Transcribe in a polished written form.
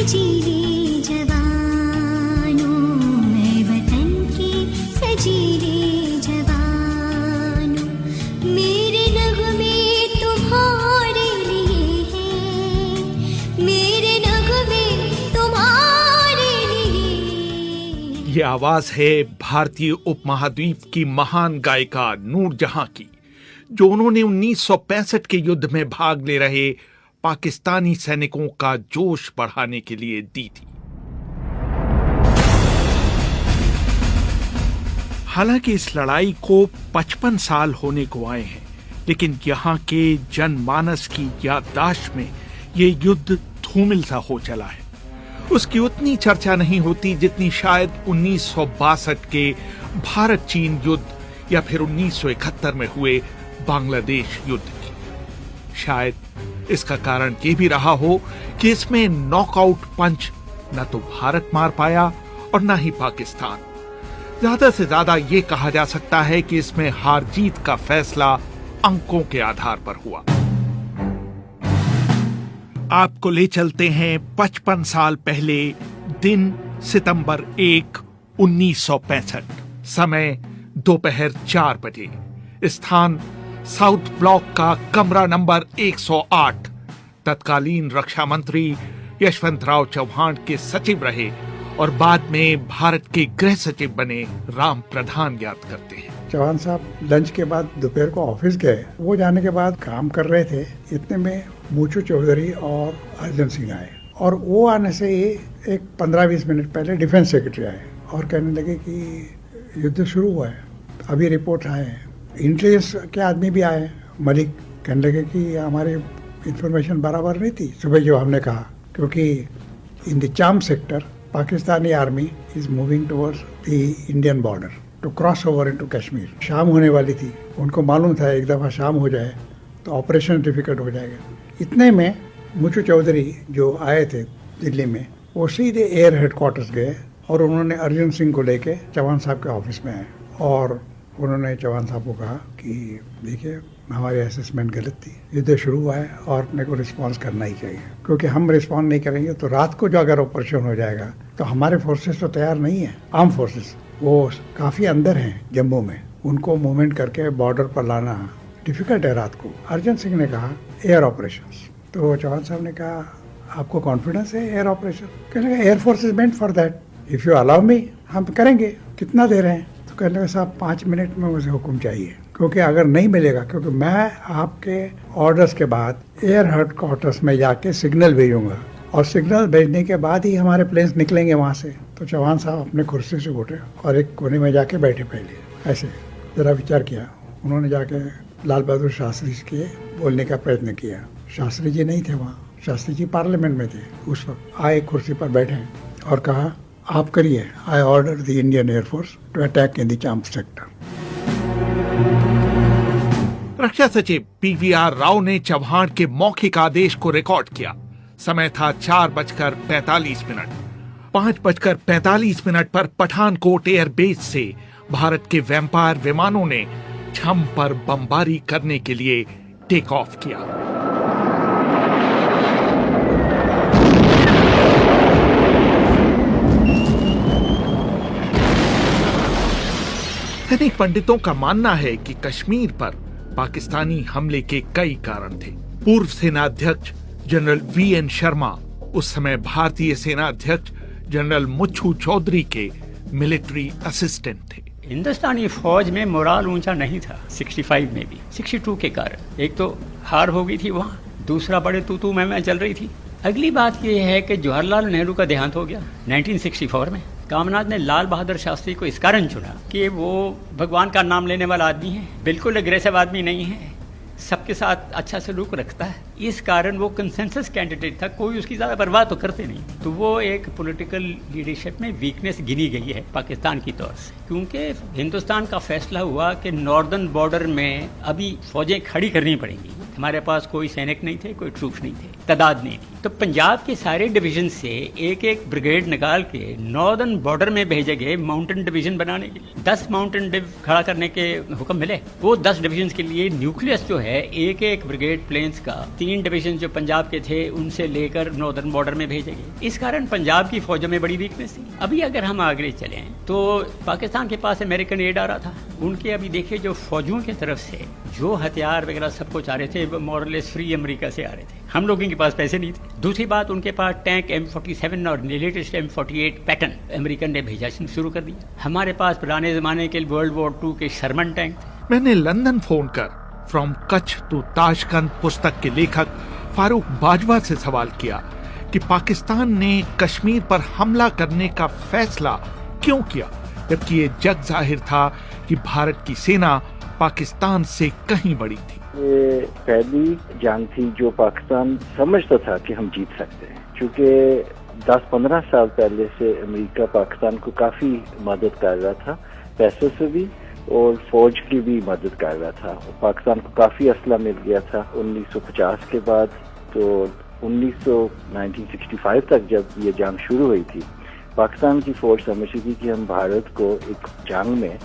सजीले जवानों, मैं वतन के सजीले जवानों, मेरे नगमे तुम्हारे लिए हैं, मेरे नगमे तुम्हारे लिए। ये आवाज है भारतीय उपमहाद्वीप की महान गायिका नूरजहां की, जो उन्होंने 1965 के युद्ध में भाग ले रहे पाकिस्तानी सैनिकों का जोश बढ़ाने के लिए दी थी। हालांकि इस लड़ाई को 55 साल होने को आए हैं, लेकिन यहां के जनमानस की याददाश्त में ये युद्ध धूमिल सा हो चला है। उसकी उतनी चर्चा नहीं होती जितनी शायद 1962 के भारत चीन युद्ध या फिर 1971 में हुए बांग्लादेश युद्ध की। शायद इसका कारण ये भी रहा हो कि इसमें नॉकआउट पंच न तो भारत मार पाया और न ही पाकिस्तान। ज्यादा से ज्यादा ये कहा जा सकता है कि इसमें हार जीत का फैसला अंकों के आधार पर हुआ। आपको ले चलते हैं 55 साल पहले, दिन सितंबर 1, 1965, समय दोपहर 4 बजे, स्थान साउथ ब्लॉक का कमरा नंबर 108। तत्कालीन रक्षा मंत्री यशवंतराव चौहान के सचिव रहे और बाद में भारत के गृह सचिव बने राम प्रधान याद करते हैं। चौहान साहब लंच के बाद दोपहर को ऑफिस गए। वो जाने के बाद काम कर रहे थे, इतने में मूचू चौधरी और अर्जन सिंह आए, और वो आने से एक 15-20 मिनट पहले डिफेंस सेक्रेटरी आए और कहने लगे कि युद्ध शुरू हुआ है, अभी रिपोर्ट आए हैं। इंटेलिजेंस के आदमी भी आए, मलिक कहने लगे कि हमारी इंफॉर्मेशन बराबर नहीं थी सुबह जो हमने कहा, क्योंकि in the Chamb sector Pakistani army is moving towards the Indian border to cross over into Kashmir. शाम होने वाली थी, उनको मालूम था एक दफ़ा शाम हो जाए तो ऑपरेशन डिफिकल्ट हो जाएगा। इतने में मुचू चौधरी जो आए थे दिल्ली में, वो सीधे एयर हेडक्वार्टर्स गए और उन्होंने अर्जुन सिंह को लेके चौहान साहब के ऑफिस में आए और उन्होंने चौहान साहब को कहा कि देखिए हमारी असेसमेंट गलत थी, युद्ध शुरू हुआ है और अपने को रिस्पांस करना ही चाहिए, क्योंकि हम रिस्पॉन्ड नहीं करेंगे तो रात को जो अगर ऑपरेशन हो जाएगा तो हमारे फोर्सेस तो तैयार नहीं है। आर्म फोर्सेस वो काफ़ी अंदर हैं जम्मू में, उनको मूवमेंट करके बॉर्डर पर लाना डिफिकल्ट है रात को। अर्जन सिंह ने कहा एयर ऑपरेशन, तो चौहान साहब ने कहा आपको कॉन्फिडेंस है एयर ऑपरेशन? कहने लगा air force is meant for that, if you allow me हम करेंगे। कितना दे रहे हैं? तो कहने लगा साहब 5 मिनट में मुझे हुक्म चाहिए, क्योंकि अगर नहीं मिलेगा, क्योंकि मैं आपके ऑर्डर्स के बाद एयर हेडक्वार्टर्स में जाके सिग्नल भेजूंगा और सिग्नल भेजने के बाद ही हमारे प्लेन्स निकलेंगे वहाँ से। तो चौहान साहब अपने कुर्सी से उठे और एक कोने में जाके बैठे, पहले ऐसे ज़रा विचार किया। उन्होंने जाके लाल बहादुर शास्त्री जी के बोलने का प्रयत्न किया। शास्त्री जी नहीं थे वहाँ, शास्त्री जी पार्लियामेंट में थे उस वक्त। आए कुर्सी पर बैठे और कहा आप करिए, I order the Indian air force to attack in the Chamb sector. रक्षा सचिव पीवीआर राव ने चौहान के मौखिक आदेश को रिकॉर्ड किया। समय था 4:45। 5:45 पर पठानकोट एयरबेस से भारत के वैम्पायर विमानों ने छम पर बमबारी करने के लिए टेक ऑफ किया। सैनिक पंडितों का मानना है कि कश्मीर पर पाकिस्तानी हमले के कई कारण थे। पूर्व सेना अध्यक्ष जनरल वीएन शर्मा उस समय भारतीय सेना अध्यक्ष जनरल मुच्छू चौधरी के मिलिट्री असिस्टेंट थे। हिंदुस्तानी फौज में मोराल ऊंचा नहीं था 65 में भी, 62 के कारण। एक तो हार हो गई थी वहाँ, दूसरा बड़े तू मैं चल रही थी। अगली बात यह है कि जवाहरलाल नेहरू का देहांत हो गया 1964 में। कामनाथ ने लाल बहादुर शास्त्री को इस कारण चुना कि वो भगवान का नाम लेने वाला आदमी है, बिल्कुल एग्रेसिव आदमी नहीं है, सबके साथ अच्छा सलूक रखता है। इस कारण वो कंसेंसस कैंडिडेट था, कोई उसकी ज़्यादा परवाह तो करते नहीं। तो वो एक पॉलिटिकल लीडरशिप में वीकनेस गिनी गई है पाकिस्तान की तौर से, क्योंकि हिंदुस्तान का फैसला हुआ कि नॉर्दर्न बॉर्डर में अभी फौजें खड़ी करनी पड़ेंगी। हमारे पास कोई सैनिक नहीं थे, कोई ट्रूप्स नहीं थे, तादाद नहीं थी। तो पंजाब के सारे डिवीजन से एक एक ब्रिगेड निकाल के नॉर्दर्न बॉर्डर में भेजे गए माउंटेन डिवीजन बनाने के लिए। 10 माउंटेन डिव खड़ा करने के हुक्म मिले। वो 10 डिवीजन के लिए न्यूक्लियस जो है एक एक ब्रिगेड प्लेन्स का 3 डिवीजन जो पंजाब के थे उनसे लेकर नॉर्दर्न बॉर्डर में भेजे गए। इस कारण पंजाब की फौजों में बड़ी वीकनेस थी। अभी अगर हम आगे चलें तो पाकिस्तान के पास अमेरिकन एड आ रहा था। उनके अभी देखिए जो फौजियों की तरफ से जो हथियार वगैरह सब कुछ आ रहे थे वो मोरलेस फ्री अमेरिका से आ रहे थे। हम लोगों के पास पैसे नहीं थे। दूसरी बात, उनके पास टैंक M47 और लेटेस्ट M48 पैटर्न अमेरिकन ने भेजा शुरू कर दिया। हमारे पास पुराने जमाने के वर्ल्ड वॉर 2 के शर्मन टैंक थे। मैंने लंदन फोन कर फ्रॉम कच्छ टू ताशकंद पुस्तक के लेखक फारूक बाजवा से सवाल किया कि पाकिस्तान ने कश्मीर पर हमला करने का फैसला क्यों किया, जबकि ये जग जाहिर था कि भारत की सेना पाकिस्तान से कहीं बड़ी थी। ये पहली जंग थी जो पाकिस्तान समझता था कि हम जीत सकते हैं, क्योंकि 10-15 साल पहले से अमेरिका पाकिस्तान को काफी मदद कर रहा था, पैसों से भी और फौज की भी मदद कर रहा था। पाकिस्तान को काफी असला मिल गया था 1950 के बाद। तो 1965 तक जब ये जंग शुरू हुई थी, पाकिस्तान की फौज समझती थी कि हम भारत को एक जंग में